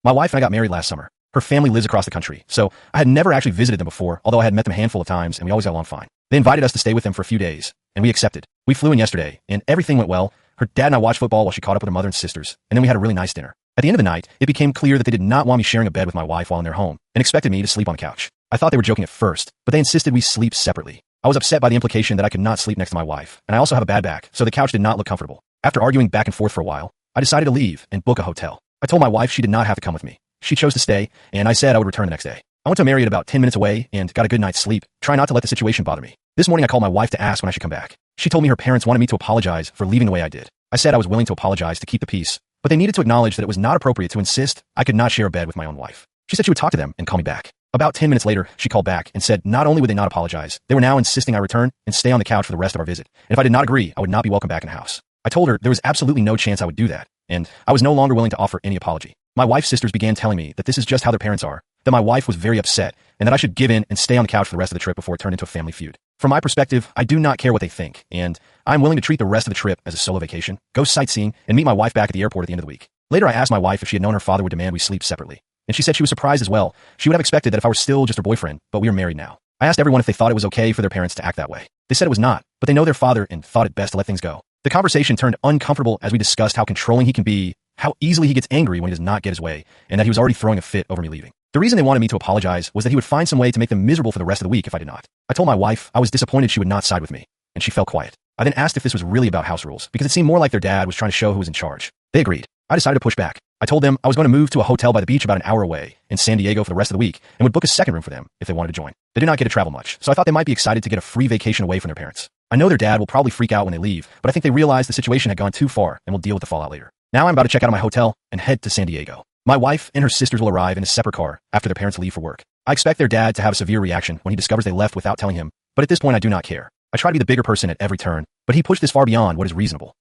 My wife and I got married last summer. Her family lives across the country, so I had never actually visited them before, although I had met them a handful of times and we always got along fine. They invited us to stay with them for a few days, and we accepted. We flew in yesterday, and everything went well. Her dad and I watched football while she caught up with her mother and sisters, and then we had a really nice dinner. At the end of the night, it became clear that they did not want me sharing a bed with my wife while in their home, and expected me to sleep on the couch. I thought they were joking at first, but they insisted we sleep separately. I was upset by the implication that I could not sleep next to my wife, and I also have a bad back, so the couch did not look comfortable. After arguing back and forth for a while, I decided to leave and book a hotel. I told my wife she did not have to come with me. She chose to stay, and I said I would return the next day. I went to a Marriott about 10 minutes away and got a good night's sleep, trying not to let the situation bother me. This morning I called my wife to ask when I should come back. She told me her parents wanted me to apologize for leaving the way I did. I said I was willing to apologize to keep the peace, but they needed to acknowledge that it was not appropriate to insist I could not share a bed with my own wife. She said she would talk to them and call me back. About 10 minutes later, she called back and said not only would they not apologize, they were now insisting I return and stay on the couch for the rest of our visit. And if I did not agree, I would not be welcome back in the house. I told her there was absolutely no chance I would do that, and I was no longer willing to offer any apology. My wife's sisters began telling me that this is just how their parents are, that my wife was very upset, and that I should give in and stay on the couch for the rest of the trip before it turned into a family feud. From my perspective, I do not care what they think, and I'm willing to treat the rest of the trip as a solo vacation, go sightseeing, and meet my wife back at the airport at the end of the week. Later, I asked my wife if she had known her father would demand we sleep separately, and she said she was surprised as well. She would have expected that if I were still just her boyfriend, but we were married now. I asked everyone if they thought it was okay for their parents to act that way. They said it was not, but they know their father and thought it best to let things go. The conversation turned uncomfortable as we discussed how controlling he can be, how easily he gets angry when he does not get his way, and that he was already throwing a fit over me leaving. The reason they wanted me to apologize was that he would find some way to make them miserable for the rest of the week if I did not. I told my wife I was disappointed she would not side with me, and she fell quiet. I then asked if this was really about house rules, because it seemed more like their dad was trying to show who was in charge. They agreed. I decided to push back. I told them I was going to move to a hotel by the beach about an hour away in San Diego for the rest of the week and would book a second room for them if they wanted to join. They did not get to travel much, so I thought they might be excited to get a free vacation away from their parents. I know their dad will probably freak out when they leave, but I think they realize the situation had gone too far and will deal with the fallout later. Now I'm about to check out of my hotel and head to San Diego. My wife and her sisters will arrive in a separate car after their parents leave for work. I expect their dad to have a severe reaction when he discovers they left without telling him, but at this point I do not care. I try to be the bigger person at every turn, but he pushed this far beyond what is reasonable.